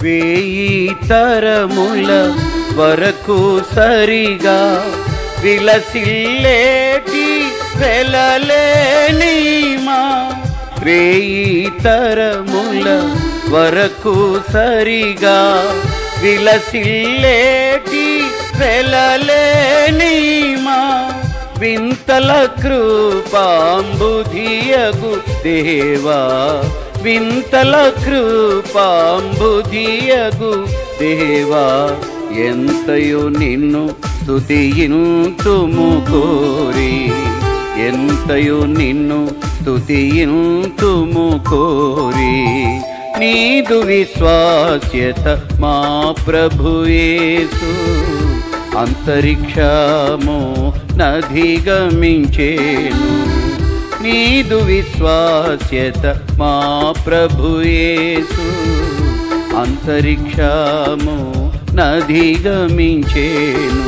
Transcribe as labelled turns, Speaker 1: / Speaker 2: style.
Speaker 1: 1000 తరముల వరకు సరిగా విలసిల్లేటి వెలలేనిమా 1000 తరముల వరకు సరిగా విలసిల్లేటి వెలలేనిమా వింతల కృపాంబుధియగు దేవా వింతల కృపాంబుధియగు దేవా ఎంతయో నిన్ను స్తుతింతుము కోరి ఎంతయో నిన్ను స్తుతింతుము కోరి నీదు విశ్వాస్యత మా ప్రభు యేసు అంతరిక్షము నధిగమించేను నీదు విశ్వాస్యత మా ప్రభు యేసు అంతరిక్షము నధిగమించేను